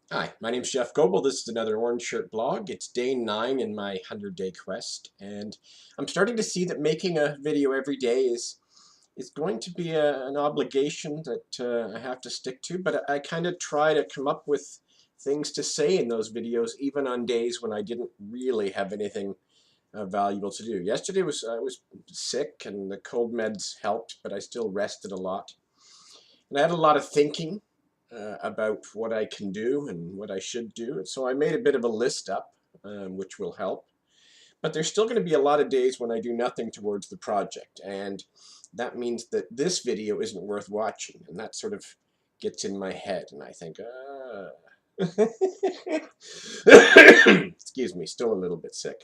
Hi, my name's Jeff Goebel. This is another Orange Shirt blog. It's day 9 in my 100-day quest, and I'm starting to see that making a video every day is going to be an obligation that I have to stick to, but I kind of try to come up with things to say in those videos, even on days when I didn't really have anything valuable to do. Yesterday I was sick, and the cold meds helped, but I still rested a lot. And I had a lot of thinking about what I can do and what I should do. And so I made a bit of a list up, which will help. But there's still going to be a lot of days when I do nothing towards the project. And that means that this video isn't worth watching. And that sort of gets in my head. And I think, excuse me, still a little bit sick.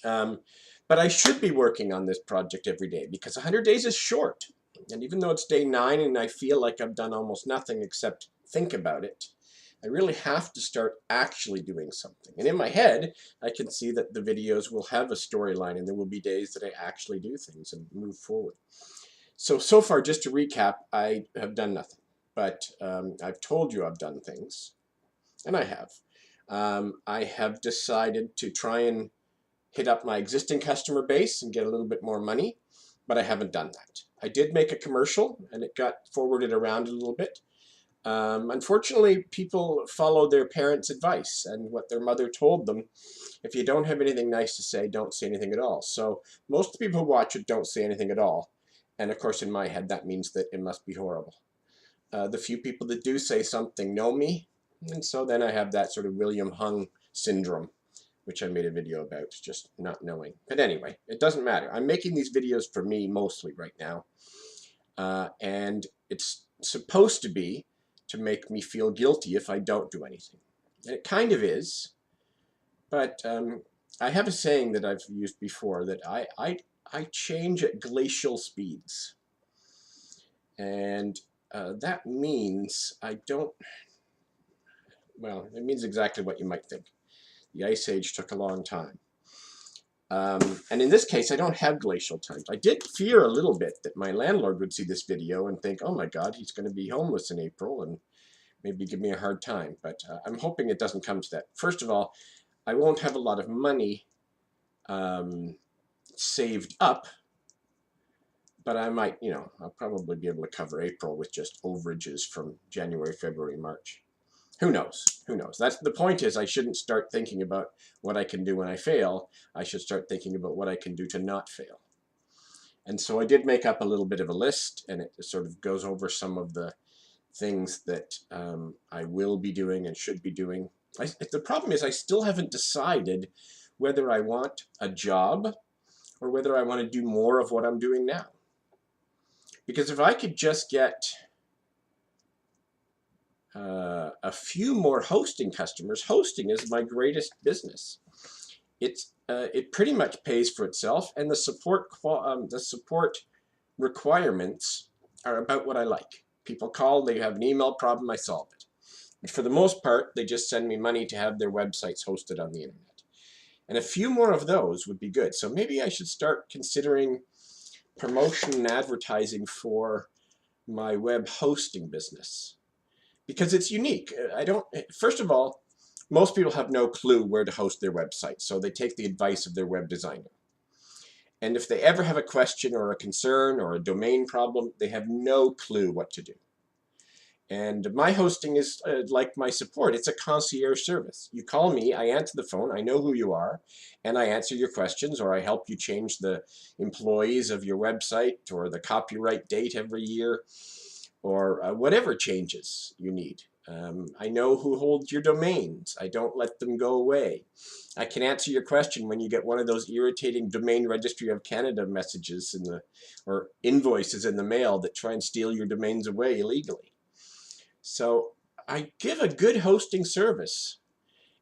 Um, but I should be working on this project every day because 100 days is short. And even though it's day 9 and I feel like I've done almost nothing except think about it, I really have to start actually doing something. And in my head, I can see that the videos will have a storyline and there will be days that I actually do things and move forward. So far, just to recap, I have done nothing. But I've told you I've done things, and I have. I have decided to try and hit up my existing customer base and get a little bit more money, but I haven't done that. I did make a commercial and it got forwarded around a little bit. Unfortunately, people follow their parents' advice and what their mother told them. If you don't have anything nice to say, don't say anything at all. So most of the people who watch it don't say anything at all. And of course, in my head, that means that it must be horrible. The few people that do say something know me, and so then I have that sort of William Hung syndrome, which I made a video about, just not knowing. But anyway, it doesn't matter. I'm making these videos for me mostly right now. And it's supposed to be to make me feel guilty if I don't do anything. And it kind of is, but I have a saying that I've used before that I change at glacial speeds. And that means I don't, well, it means exactly what you might think. The Ice Age took a long time. And in this case, I don't have glacial times. I did fear a little bit that my landlord would see this video and think, oh my God, he's going to be homeless in April and maybe give me a hard time. But I'm hoping it doesn't come to that. First of all, I won't have a lot of money saved up, but I might, I'll probably be able to cover April with just overages from January, February, March. Who knows? Who knows? That's the point is I shouldn't start thinking about what I can do when I fail. I should start thinking about what I can do to not fail. And so I did make up a little bit of a list, and it sort of goes over some of the things that I will be doing and should be doing. The problem is I still haven't decided whether I want a job or whether I want to do more of what I'm doing now. Because if I could just get a few more hosting customers, hosting is my greatest business. It pretty much pays for itself, and the support requirements are about what I like. People call, they have an email problem, I solve it. But for the most part, they just send me money to have their websites hosted on the internet. And a few more of those would be good. So maybe I should start considering promotion and advertising for my web hosting business because it's unique. First of all, most people have no clue where to host their website, so they take the advice of their web designer. And if they ever have a question or a concern or a domain problem, they have no clue what to do. And my hosting is like my support. It's a concierge service. You call me, I answer the phone, I know who you are, and I answer your questions, or I help you change the employees of your website or the copyright date every year, or whatever changes you need. I know who holds your domains. I don't let them go away. I can answer your question when you get one of those irritating Domain Registry of Canada messages or invoices in the mail that try and steal your domains away illegally. So I give a good hosting service.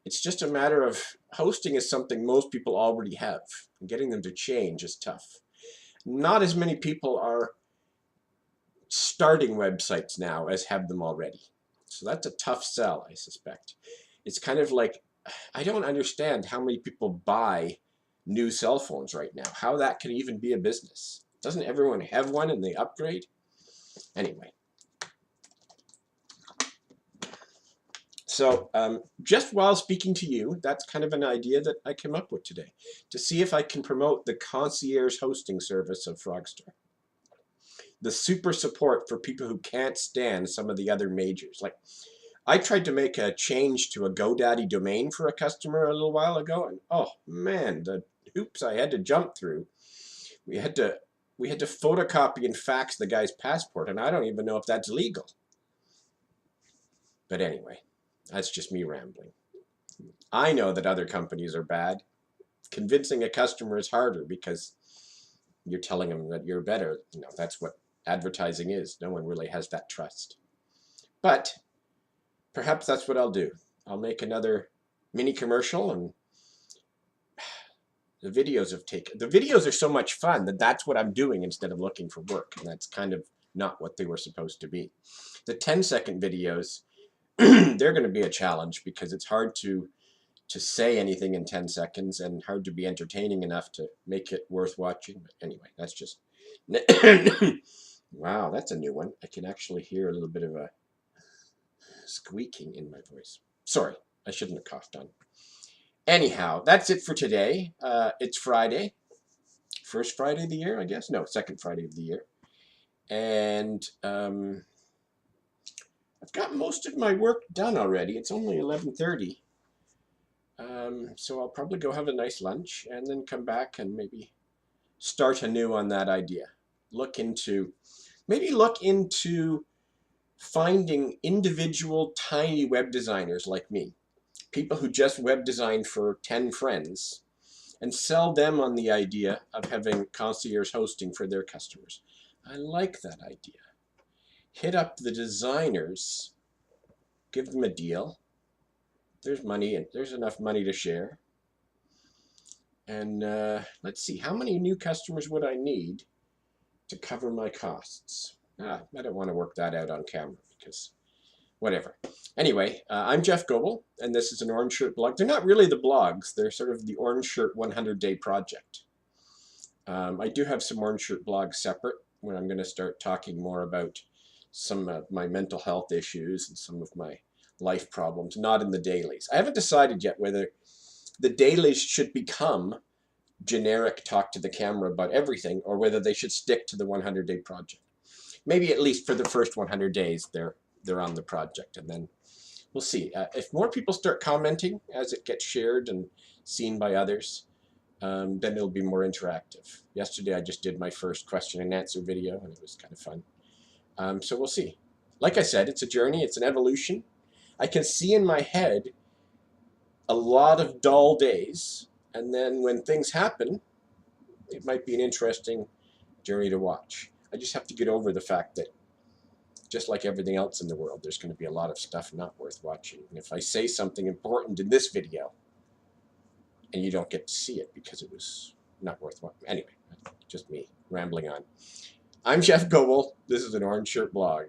It's just a matter of hosting is something most people already have. And getting them to change is tough. Not as many people are starting websites now as have them already. So that's a tough sell, I suspect. It's kind of like, I don't understand how many people buy new cell phones right now, how that can even be a business. Doesn't everyone have one and they upgrade? Anyway. So just while speaking to you, that's kind of an idea that I came up with today, to see if I can promote the concierge hosting service of Frogster. The super support for people who can't stand some of the other majors. Like, I tried to make a change to a GoDaddy domain for a customer a little while ago, and oh man, the hoops I had to jump through. We had to photocopy and fax the guy's passport, and I don't even know if that's legal. But anyway, that's just me rambling. I know that other companies are bad. Convincing a customer is harder because you're telling them that you're better. You know, that's what advertising is. No one really has that trust. But perhaps that's what I'll do. I'll make another mini commercial, and the videos are so much fun that that's what I'm doing instead of looking for work, and that's kind of not what they were supposed to be. The 10-second videos, they're going to be a challenge because it's hard to say anything in 10 seconds and hard to be entertaining enough to make it worth watching. But anyway, that's just wow, that's a new one. I can actually hear a little bit of a squeaking in my voice. Sorry, I shouldn't have coughed on. Anyhow, that's it for today. It's Friday. First Friday of the year, I guess. No, second Friday of the year. And I've got most of my work done already. It's only 11:30. So I'll probably go have a nice lunch and then come back and maybe start anew on that idea. Maybe look into finding individual tiny web designers like me, people who just web design for 10 friends, and sell them on the idea of having concierge hosting for their customers. I like that idea. Hit up the designers, give them a deal. There's money, and there's enough money to share. And let's see, how many new customers would I need to cover my costs? I don't want to work that out on camera because whatever. Anyway, I'm Jeff Goebel, and this is an Orange Shirt blog. They're not really the blogs. They're sort of the Orange Shirt 100-day project. I do have some Orange Shirt blogs separate where I'm going to start talking more about some of my mental health issues and some of my life problems, not in the dailies. I haven't decided yet whether the dailies should become generic talk to the camera about everything or whether they should stick to the 100-day project. Maybe at least for the first 100 days they're on the project, and then we'll see. If more people start commenting as it gets shared and seen by others, then it'll be more interactive. Yesterday I just did my first question and answer video, and it was kind of fun. So we'll see. Like I said, it's a journey, it's an evolution. I can see in my head a lot of dull days, and then when things happen, it might be an interesting journey to watch. I just have to get over the fact that just like everything else in the world, there's going to be a lot of stuff not worth watching. And if I say something important in this video and you don't get to see it because it was not worth watching. Anyway, just me rambling on. I'm Jeff Goebel. This is an Orange Shirt blog.